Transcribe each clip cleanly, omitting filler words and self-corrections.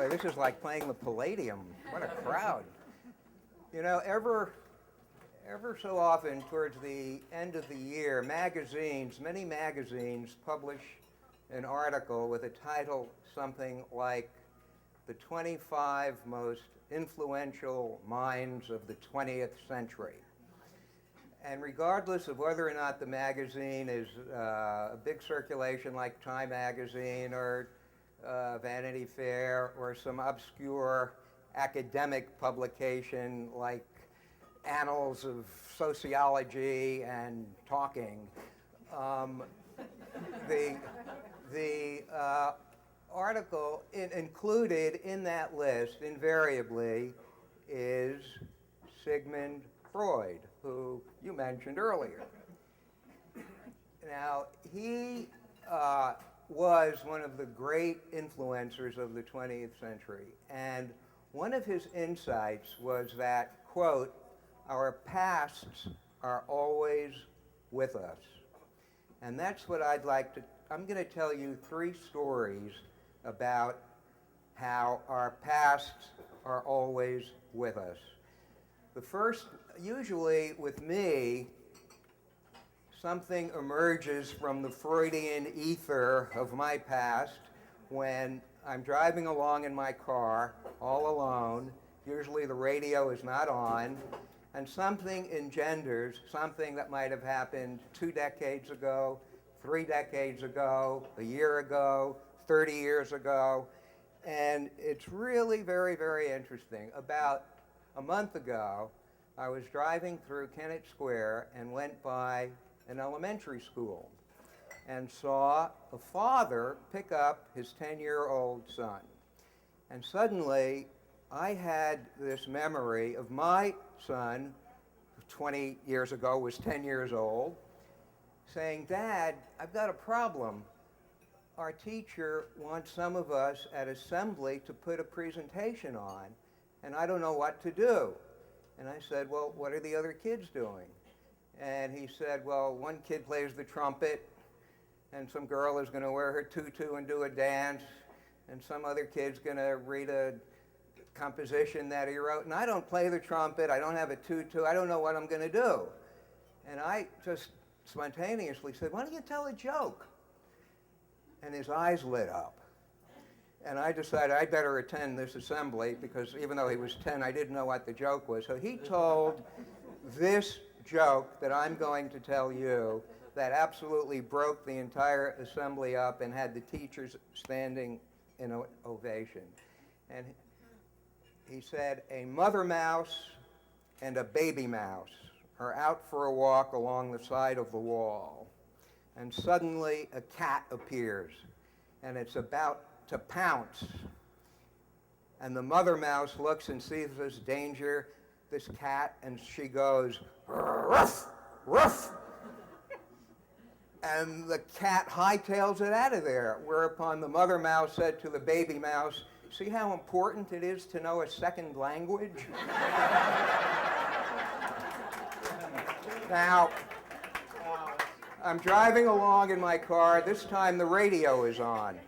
Boy, this is like playing the Palladium. What a crowd. You know, ever so often towards the end of the year, many magazines publish an article with a title something like "The 25 Most Influential Minds of the 20th Century." And regardless of whether or not the magazine is a big circulation like Time magazine or Vanity Fair or some obscure academic publication like Annals of Sociology and Talking, the article included in that list invariably is Sigmund Freud, who you mentioned earlier. Now, he was one of the great influencers of the 20th century, and one of his insights was that, quote, "Our pasts are always with us." And that's what I'm going to tell you 3 stories about how our pasts are always with us. The first, usually with me, something emerges from the Freudian ether of my past when I'm driving along in my car, all alone. Usually the radio is not on, and something engenders something that might have happened 2 decades ago, 3 decades ago, a year ago, 30 years ago, and it's really very, very interesting. About a month ago, I was driving through Kennett Square and went by an elementary school and saw a father pick up his 10-year-old son. And suddenly, I had this memory of my son, 20 years ago, was 10 years old, saying, "Dad, I've got a problem. Our teacher wants some of us at assembly to put a presentation on, and I don't know what to do." And I said, "Well, what are the other kids doing?" And he said, "Well, one kid plays the trumpet, and some girl is going to wear her tutu and do a dance, and some other kid's going to read a composition that he wrote, and I don't play the trumpet, I don't have a tutu, I don't know what I'm going to do." And I just spontaneously said, "Why don't you tell a joke?" And his eyes lit up. And I decided I'd better attend this assembly because even though he was 10, I didn't know what the joke was. So he told this joke that I'm going to tell you that absolutely broke the entire assembly up and had the teachers standing in ovation. And he said, "A mother mouse and a baby mouse are out for a walk along the side of the wall. And suddenly a cat appears, and it's about to pounce. And the mother mouse looks and sees this danger, this cat, and she goes, 'Ruff, ruff.' And the cat hightails it out of there, whereupon the mother mouse said to the baby mouse, 'See how important it is to know a second language?'" Now, I'm driving along in my car. This time the radio is on.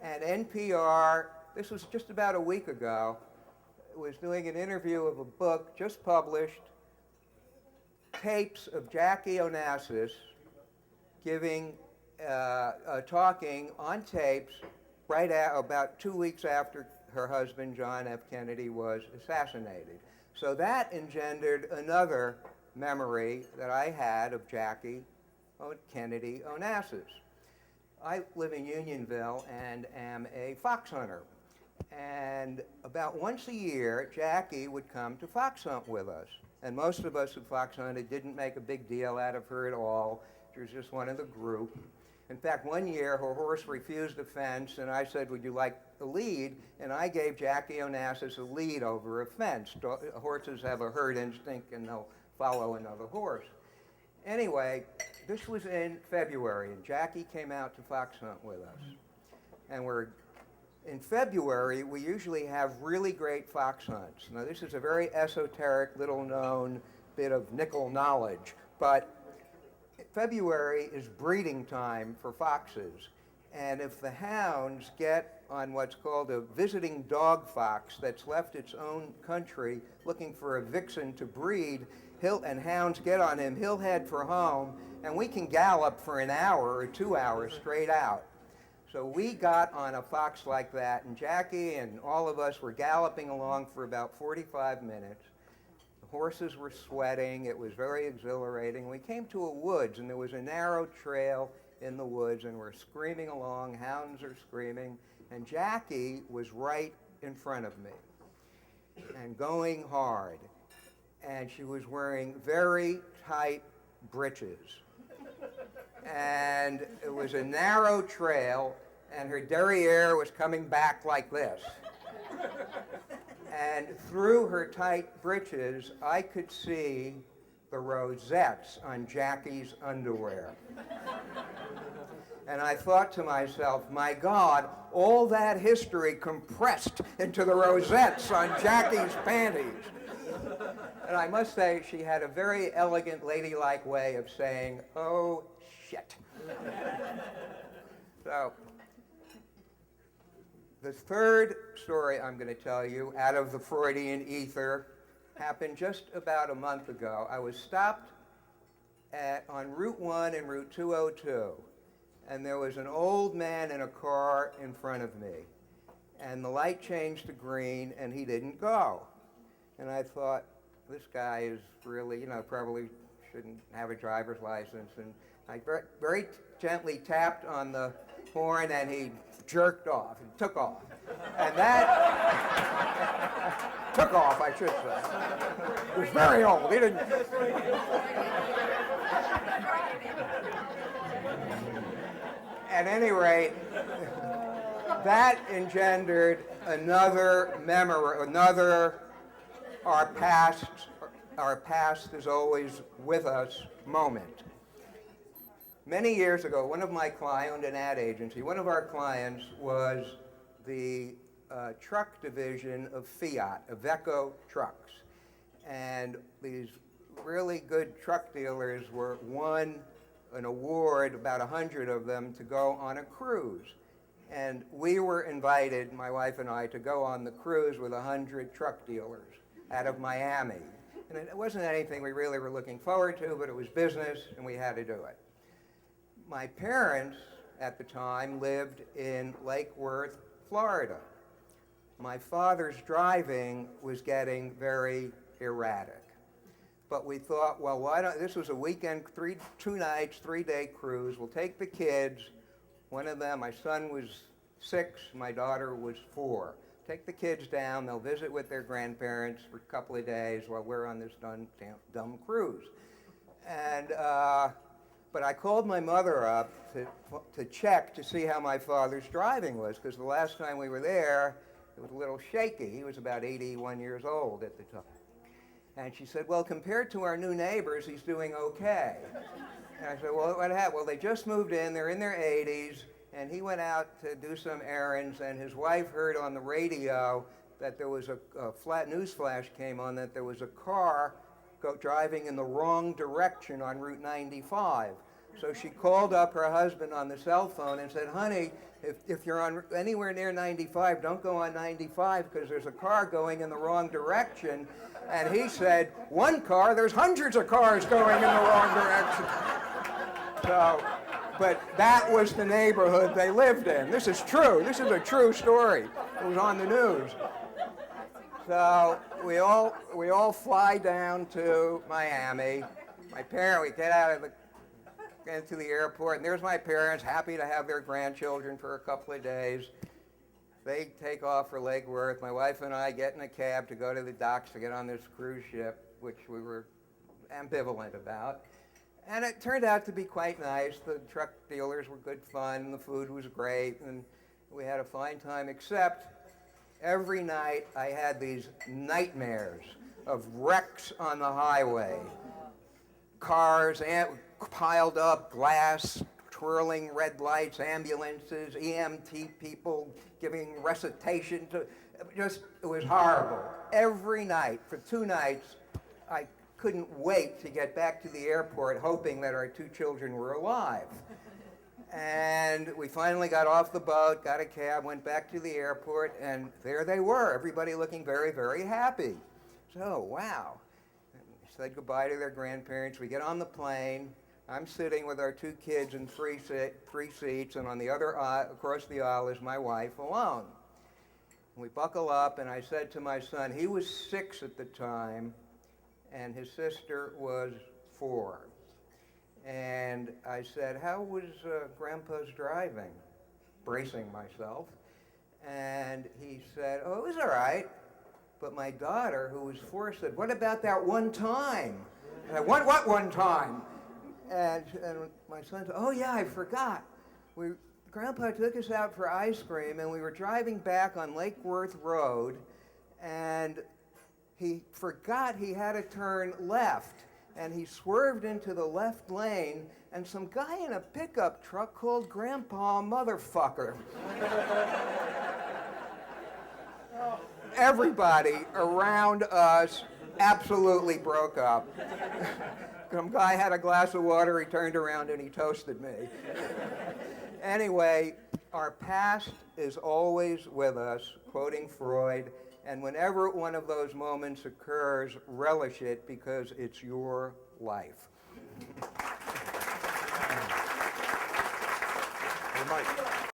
And NPR, this was just about a week ago, was doing an interview of a book just published, tapes of Jackie Onassis talking on tapes about 2 weeks after her husband, John F. Kennedy, was assassinated. So that engendered another memory that I had of Jackie Kennedy Onassis. I live in Unionville and am a fox hunter. And about once a year, Jackie would come to fox hunt with us. And most of us who fox hunted didn't make a big deal out of her at all. She was just one of the group. In fact, one year, her horse refused a fence, and I said, "Would you like a lead?" And I gave Jackie Onassis a lead over a fence. Horses have a herd instinct, and they'll follow another horse. Anyway, this was in February, and Jackie came out to fox hunt with us. And in February, we usually have really great fox hunts. Now, this is a very esoteric, little-known bit of nickel knowledge, but February is breeding time for foxes. And if the hounds get on what's called a visiting dog fox that's left its own country looking for a vixen to breed, and hounds get on him, he'll head for home, and we can gallop for an hour or 2 hours straight out. So we got on a fox like that, and Jackie and all of us were galloping along for about 45 minutes. The horses were sweating. It was very exhilarating. We came to a woods, and there was a narrow trail in the woods, and we're screaming along. Hounds are screaming, and Jackie was right in front of me and going hard. And she was wearing very tight breeches. And it was a narrow trail, and her derriere was coming back like this. And through her tight breeches, I could see the rosettes on Jackie's underwear. And I thought to myself, my God, all that history compressed into the rosettes on Jackie's panties. And I must say, she had a very elegant, ladylike way of saying, oh, shit. So, the third story I'm going to tell you, out of the Freudian ether, happened just about a month ago. I was stopped on Route 1 and Route 202, and there was an old man in a car in front of me. And the light changed to green, and he didn't go. And I thought, this guy is really, probably shouldn't have a driver's license. And I very gently tapped on the horn, and he jerked off and took off. And that took off, I should say. He was very old. He didn't. At any rate, that engendered another memory, our past is always with us moment. Many years ago, one of my clients owned an ad agency. One of our clients was the truck division of Fiat, Iveco trucks. And these really good truck dealers won an award, about 100 of them, to go on a cruise. And we were invited, my wife and I, to go on the cruise with 100 truck dealers out of Miami. And it wasn't anything we really were looking forward to, but it was business, and we had to do it. My parents, at the time, lived in Lake Worth, Florida. My father's driving was getting very erratic. But we thought, well, this was a weekend, 2 nights, 3-day cruise. We'll take the kids. One of them, my son was 6, my daughter was 4. Take the kids down, they'll visit with their grandparents for a couple of days while we're on this dumb cruise. And, but I called my mother up to check to see how my father's driving was, because the last time we were there, it was a little shaky. He was about 81 years old at the time. And she said, well, compared to our new neighbors, he's doing okay. And I said, well, what happened? Well, they just moved in, they're in their 80s, and he went out to do some errands, and his wife heard on the radio that there was a flat news flash came on that there was a car driving in the wrong direction on Route 95. So she called up her husband on the cell phone and said, honey, if you're on anywhere near 95, don't go on 95 because there's a car going in the wrong direction. And he said, one car, there's hundreds of cars going in the wrong direction. So, but that was the neighborhood they lived in. This is true. This is a true story. It was on the news. So we all fly down to Miami. We get out of into the airport, and there's my parents, happy to have their grandchildren for a couple of days. They take off for Lake Worth. My wife and I get in a cab to go to the docks to get on this cruise ship, which we were ambivalent about. And it turned out to be quite nice. The truck dealers were good fun, the food was great, and we had a fine time, except every night I had these nightmares of wrecks on the highway. Cars piled up, glass, twirling red lights, ambulances, EMT people giving recitation to, it was horrible. Every night, for 2 nights, I couldn't wait to get back to the airport hoping that our 2 children were alive. And And we finally got off the boat, got a cab, went back to the airport, and there they were, everybody looking very, very happy. So, wow. We said goodbye to their grandparents. We get on the plane. I'm sitting with our two kids in three seats, and on the other across the aisle is my wife alone. And we buckle up, and I said to my son, he was 6 at the time, and his sister was 4. And I said, how was Grandpa's driving? Bracing myself. And he said, oh, it was all right. But my daughter, who was 4, said, what about that one time? And I went, what one time? And my son said, oh yeah, I forgot. Grandpa took us out for ice cream, and we were driving back on Lake Worth Road, and he forgot he had to turn left. And he swerved into the left lane, and some guy in a pickup truck called Grandpa a motherfucker. Everybody around us absolutely broke up. Some guy had a glass of water, he turned around and he toasted me. Anyway, our past is always with us, quoting Freud, and whenever one of those moments occurs, relish it because it's your life. Hey, Mike.